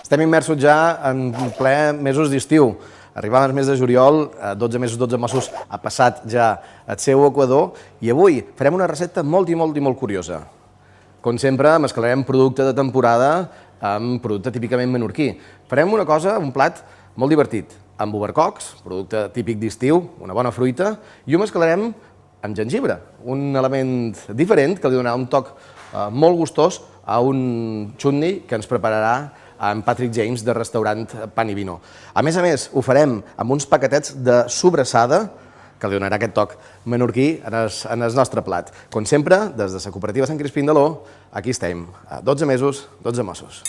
Estem immersos ja en ple mesos d'estiu. Arribàvem al mes de juliol, 12 mesos, 12 mossos, ha passat ja el seu equador i avui farem una recepta molt curiosa. Com sempre, mesclarem producte de temporada amb producte típicament menorquí. Farem una cosa, un plat molt divertit, amb obercocs, producte típic d'estiu, una bona fruita, i ho mesclarem amb gengibre, un element diferent que li donarà un toc molt gustós a un chutney que ens prepararà en Patrick James de restaurant Pan i Vino. A més, ho farem amb uns paquetets de sobrassada que li donarà aquest toc menorquí en el nostre plat. Com sempre, des de la cooperativa Sant Crispín d'Oló, aquí estem, 12 mesos, 12 mossos.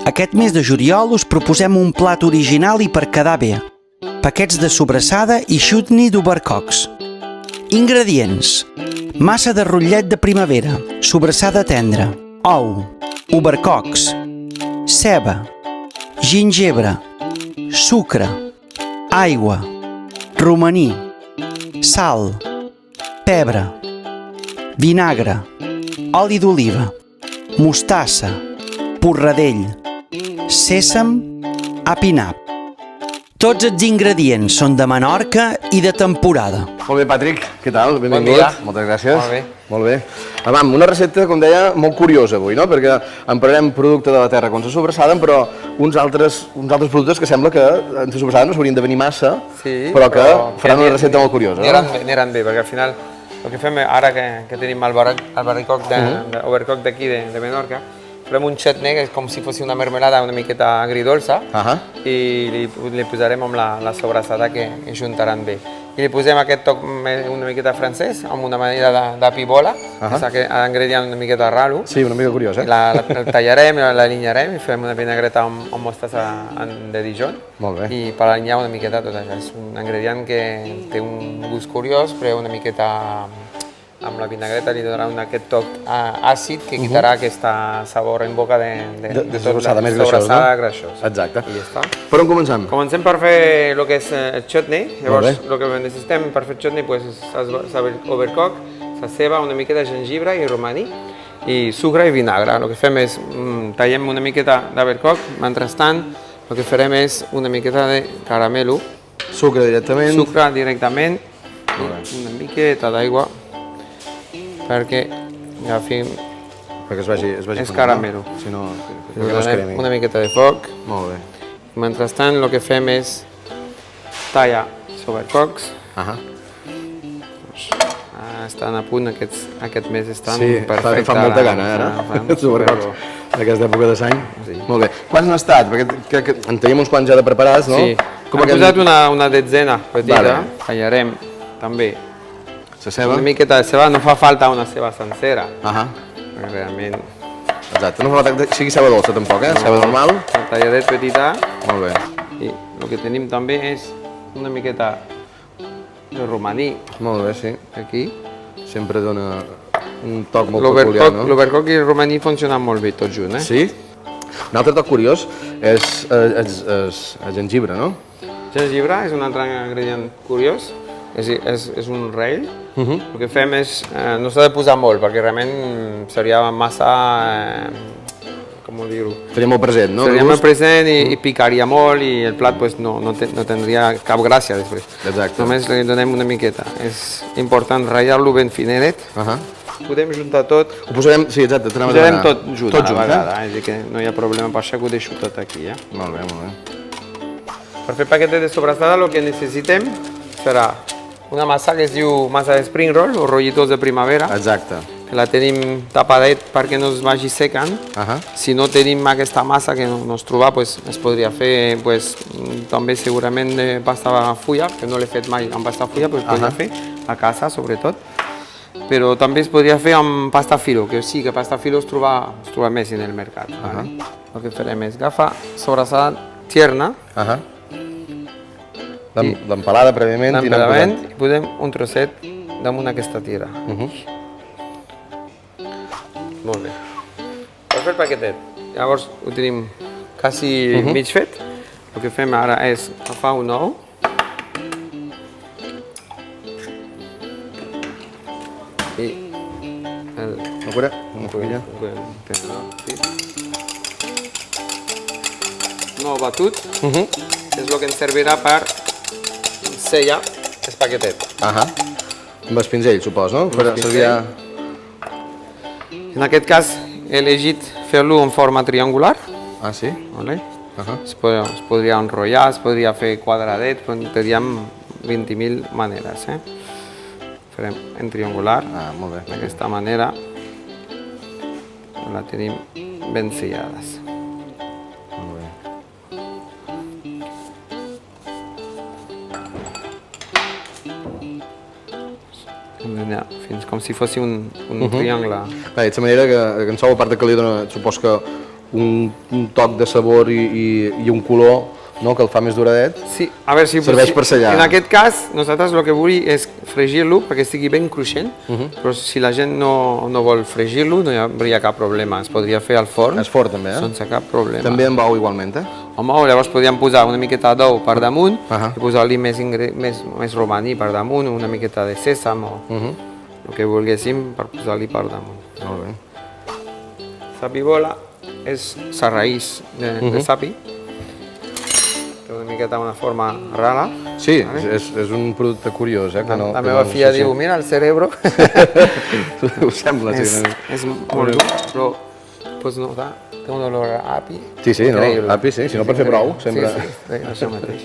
Aquest mes de juliol us proposem un plat original i per quedar bé. Paquets de sobrassada i chutney d'obercocs. Ingredients: massa de rotllet de primavera, sobrassada tendra, ou, obercocs, ceba, gingebre, sucre, aigua, romaní, sal, pebre, vinagre, oli d'oliva, mostassa, porradell, sèsam, apinap. Tots els ingredients són de Menorca i de temporada. Molt bé, Patrick, què tal? Benvingut. Bon dia. Moltes gràcies. Molt bé. Molt bé. Vam, una recepta, com deia, molt curiosa avui, no? Perquè emprarem producte de la terra com la sobrassada, però uns altres productes que sembla que en la sobrassada no s'haurien de venir massa, però que faran una recepta molt curiosa. Aniran bé, perquè al final el que fem ara que tenim el barricoc d'overcoc d'aquí de Menorca, farem un chutney que és com si fos una mermelada una miqueta agridolça i li posarem amb la sobrassada que juntaran bé. I li posem aquest toc una miqueta francès amb una manera de pibola, que és l'ingredient una miqueta raro. Sí, una mica curiós, eh? El tallarem, l'alinyarem i farem una vinagreta amb mostassa de Dijon. Molt bé. I per alinyar una miqueta tot això. És un ingredient que té un gust curiós, però una miqueta amb la vinagreta li donarà aquest toc àcid que quitarà aquesta sabor en boca de sobrassada més greixós. Exacte. I ja està. Per on comencem? Comencem per fer el que és el chutney. Llavors, el que necessitem per fer chutney és l'overcoc, la ceba, una miqueta de gengibre i romaní, i sucre i vinagre. El que fem és tallem una miqueta d'overcoc, mentrestant el que farem és una miqueta de caramelo. Sucre directament. Sucre directament, una miqueta d'aigua, perquè agafim... Perquè es vagi és caramelo. Si no es cremi. Una miqueta de foc. Molt bé. Mentrestant, el que fem és tallar els obercocs. Estan a punt, aquest mes estan perfectes. Sí, fan molta gana, ara, els obercocs d'aquesta època de l'any. Molt bé. Quants n'ha estat? Perquè en tenim uns quants ja de preparats, no? Sí. Hem posat una detzena petita. Tallarem també la ceba. Una miqueta de ceba, no fa falta una ceba sencera. Realment... Exacte, no fa falta que sigui ceba dolça tampoc, eh? Ceba normal. Una talladet petita. Molt bé. I el que tenim també és una miqueta de romaní. Molt bé, sí. Aquí. Sempre dona un toc molt peculiar, no? L'overcoc i el romaní funcionen molt bé tots junts, eh? Sí? Un altre toc curiós és el gengibre, no? El gengibre és un altre ingredient curiós. És un rail. El que fem és... no s'ha de posar molt, perquè realment seria massa... com dir-ho? Seria molt present, no? Seria molt present i picaria molt i el plat no tindria cap gràcia després. Exacte. Només li donem una miqueta. És important ratllar-lo ben fineret. Podem juntar tot. Ho posarem, sí, exacte. Ho posarem tot junt a la vegada, és a dir que no hi ha problema per això que ho deixo tot aquí. Molt bé, molt bé. Per fer paquetes de sobrassada el que necessitem serà una massa que es diu massa de spring roll o rollitos de primavera. Exacte. Que la tenim tapadet perquè no es vagi secant. Si no tenim aquesta massa que no es troba, es podria fer també segurament de pasta fulla, que no l'he fet mai amb pasta fulla, però es podria fer a casa sobretot. Però també es podria fer amb pasta filo, que sí que pasta filo es troba més en el mercat. El que farem és agafar sobrassada tierna, l'empalada prèviament i posem un trosset damunt aquesta tira. Molt bé. Per fer el paquetet, llavors ho tenim quasi mig fet. El que fem ara és agafar un ou. I Una cura? Una cubilla? Un ou batut és el que ens servirà per sellar el paquetet. Amb el pinzell, supos, no? Per pinzell. servir... En aquest cas he elegit fer-lo en forma triangular. Ah, sí? Vale? Es podria enrotllar, es podria fer quadradet, però tindríem 20.000 maneres. Farem en triangular, Ah, molt bé. d'aquesta manera la tenim ben sellades. Molt bé. Hem d'anar fins com si fos un triangle. Bé, de manera que en sou, a part que li dona, supos que un toc de sabor i un color, no?, que el fa més duradet. Sí, a veure si... Serveix per sellar. En aquest cas, nosaltres el que vull és fregir-lo perquè estigui ben cruixent, però si la gent no vol fregir-lo no hi hauria cap problema, es podria fer al forn. Es forn també, Sense cap problema. També amb ou igualment, Home, llavors podríem posar una miqueta d'ou per damunt I posar-li més romaní per damunt, una miqueta de sèsam o el que volguéssim per posar-li per damunt. Molt bé. Sapibola és la raïs de sapi. Té una miqueta una forma rara. Sí, és un producte curiós, que no... La meva filla diu, mira el cerebro. Ho sembla, sí. És molt dur, però pots notar, té un olor a api. Sí, no, api sí, si no per fer prou, sempre... Sí, això mateix.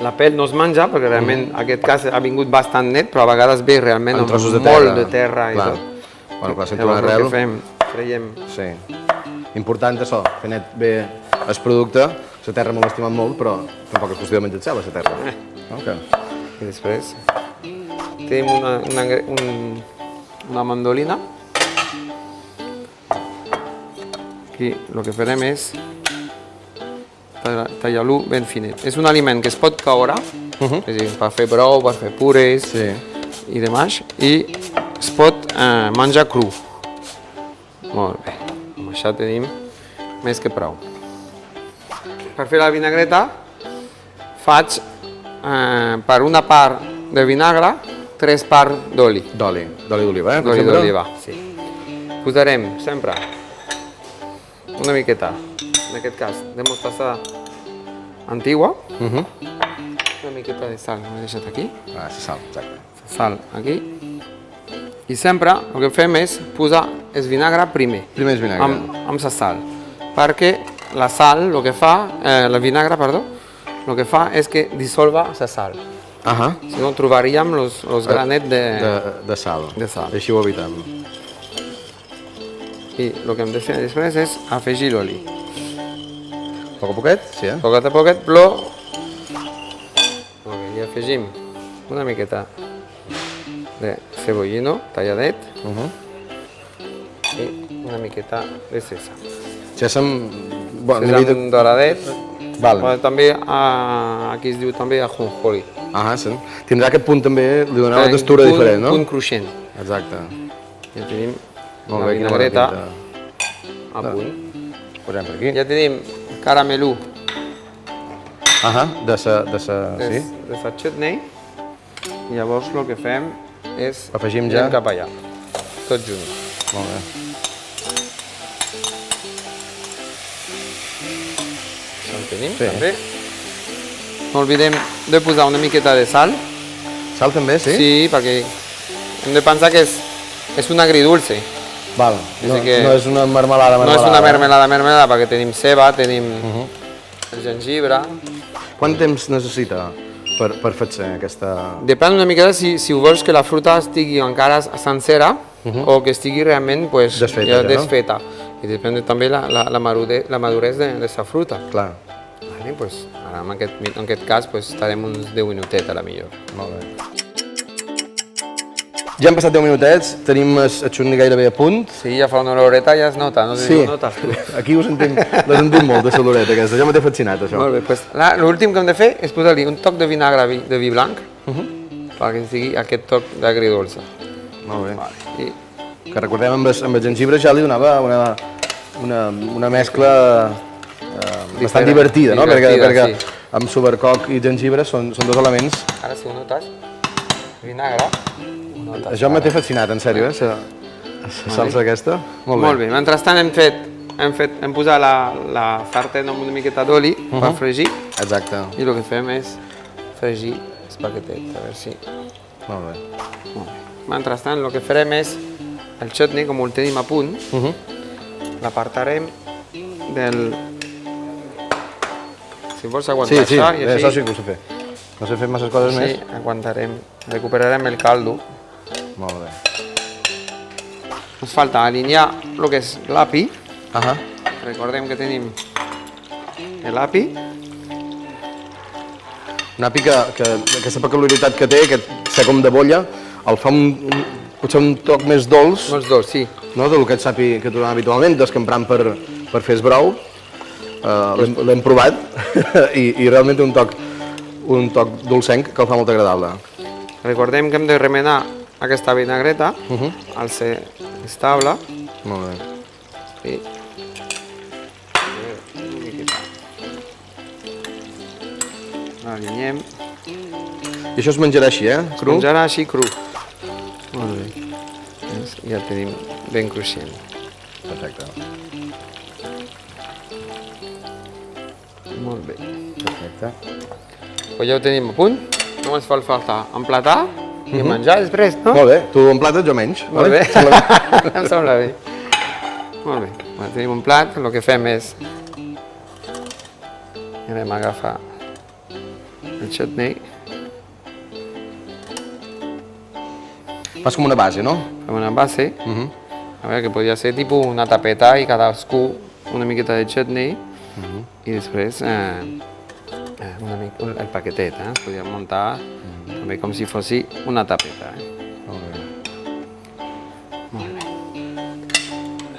La pell no es menja, perquè realment en aquest cas ha vingut bastant net, però a vegades ve realment amb molt de terra i tot. Bueno, clar, sento una Llavors arrel... el que fem, traiem... Sí. Important això, fer net bé el producte. La terra m'ho estimat molt, però tampoc és qüestió de menjar-se la terra. I després tenim una mandolina. Aquí el que farem és tallar-lo ben finet. És un aliment que es pot caure, és a dir, per fer brou, per fer purés i demás, i es pot menjar cru. Molt bé, amb això tenim més que prou. Per fer la vinagreta faig per una part de vinagre 3 parts d'oli. D'oli d'oliva, D'oli d'oliva, sí. Posarem sempre una miqueta, en aquest cas, de mostassa antigua, una miqueta de sal, ho he deixat aquí. Ah, sí, sal, exacte. Sal aquí. I sempre el que fem és posar el vinagre primer. Primer és vinagre. Amb la sal, perquè la sal, el que fa, el vinagre, perdó, el que fa és que dissolva la sal. Si no, trobaríem els granets de sal. Així ho evitem. I el que hem de fer després és afegir l'oli. A poc a poquet, sí, Poquet a poquet, però hi afegim una miqueta de cebollino talladet i una miqueta de sèsam. Sèsam... Sèsam doradet. Val. També, aquí es diu també ajonjoli. Sí. Tindrà aquest punt també, li donarà una textura diferent, no? Un punt cruixent. Exacte. Ja tenim la vinagreta a punt. Posem per aquí. Ja tenim caramelú de sa chutney. I llavors el que fem és afegim ja cap allà, tot junt. Molt bé. Això el tenim també. No oblidem de posar una miqueta de sal. Sal també, sí? Sí, perquè hem de pensar que és un agridulce. Val, no és una mermelada. No és una mermelada, perquè tenim ceba, tenim el gengibre. Quant temps necessita per fer-se aquesta... Depèn una miqueta si ho vols que la fruita estigui encara sencera o que estigui realment desfeta. I depèn també la maduresa de la fruita. Clar. Ara en aquest cas estarem uns 10 minutets a la millor. Molt bé. Ja han passat 10 minutets, tenim el xutney gairebé a punt. Sí, ja fa una oloreta, ja es nota, no sé si ho notes tu. Aquí ho sentim molt, de l'oloreta aquesta, ja m'ha fascinat això. Molt bé, l'últim que hem de fer és posar-li un toc de vinagre de vi blanc perquè sigui aquest toc d'agridolça. Molt bé. Que recordem amb el gengibre ja li donava una mescla bastant divertida, no? Perquè sí. amb subercoc i gengibre són dos elements... Ara si ho notes, vinagre, Això m'ha fascinat, en sèrio, la salsa aquesta. Molt bé. Mentrestant hem posat la sartén amb una miqueta d'oli per fregir. Exacte. I el que fem és fregir espaguetet, a veure si... Molt bé. Mentrestant, el que farem és el chutney, com el tenim a punt, l'apartarem del... Si vols aguantar Sí, això i així... això sí que ho sé fer. No sé fer masses coses més. Sí, aguantarem, recuperarem el caldo. Molt bé. Ens falta alinear el que és l'api. Ahà. Recordem que tenim l'api. Un api que aquesta peculiaritat que té, aquest secom de bolla, el fa potser un toc més dolç, Molts dolç, sí. no? Del que sapi que trobem habitualment, dels que emprem per fer esbrou. L'hem provat i realment té un toc dolcenc que el fa molt agradable. Recordem que hem de remenar aquesta vinagreta al ser estable. Molt bé. I l'alineem. I això es menjarà així, cru? Menjarà així cru. Molt bé. Ja el tenim ben cruixent. Perfecte. Molt bé. Perfecte. Pues ja ho tenim a punt. Només fa falta emplatar i menjar després, no? Molt bé. Tu en plates, jo menys. Molt vale? bé. Em sembla bé. Molt bé. Bueno, tenim un plat, el que fem és... Anem a agafar el chutney. Fas com una base, no? Fem una base. A veure, que podria ser tipus una tapeta i cadascú una miqueta de chutney. I després el paquetet, es podria muntar també com si fos una tapeta. Molt bé. Molt bé.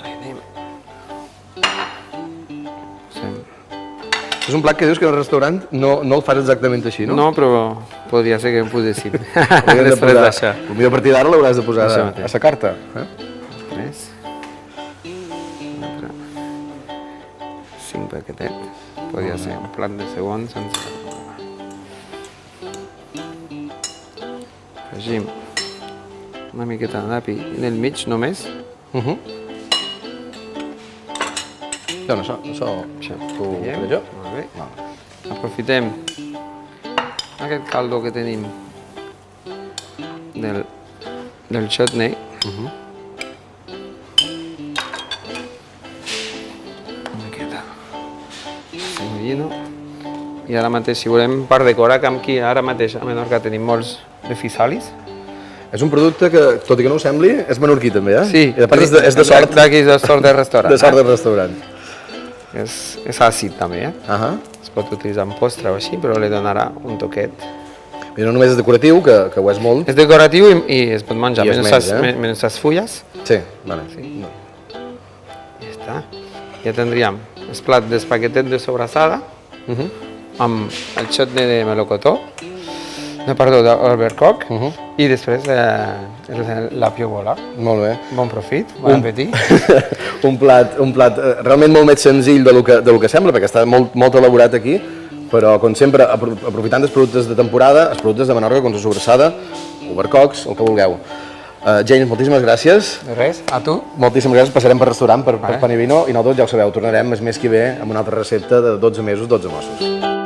Anem. És un plat que dius que en el restaurant no el fas exactament així, no? No, però podria ser que em posessin Hauríem de després posar- d'això. Potser a partir d'ara l'hauràs de posar Això a mateix. sa carta. Tres. 5 paquetets. Podria ser un plat de segon sense... Afegim una miqueta d'api en el mig només. Dona, això t'ho Veiem? faré jo. Molt bé. Aprofitem aquest caldo que tenim del chutney. Una miqueta. Cebollino. I ara mateix, si volem, per decorar, que aquí ara mateix a Menorca tenim molts de fisalis. És un producte que, tot i que no ho sembli, és menorquí també, eh? Sí, I a part és de sort, d'aquí de sort de restaurant. de sort del restaurant. És àcid també, eh? Es pot utilitzar en postre o així, però li donarà un toquet. I no només és decoratiu, que ho és molt. És decoratiu i es pot menjar, I és menys les fulles. Sí, vale. Ja està. Ja tindríem el plat d'espaguetet de sobrassada amb el chutney de melocotó, d'albercoc i després la piovola. Molt bé. Bon profit, bon apetit. un plat realment molt més senzill del que sembla, perquè està molt elaborat aquí, però, com sempre, aprofitant els productes de temporada, els productes de Menorca, com la sobrassada, obercocs, el que vulgueu. James, moltíssimes gràcies. De res, a tu. Moltíssimes gràcies. Passarem per restaurant, per Pan i Vino, i nosaltres, ja ho sabeu, tornarem el mes que ve amb una altra recepta de 12 mesos, 12 mossos.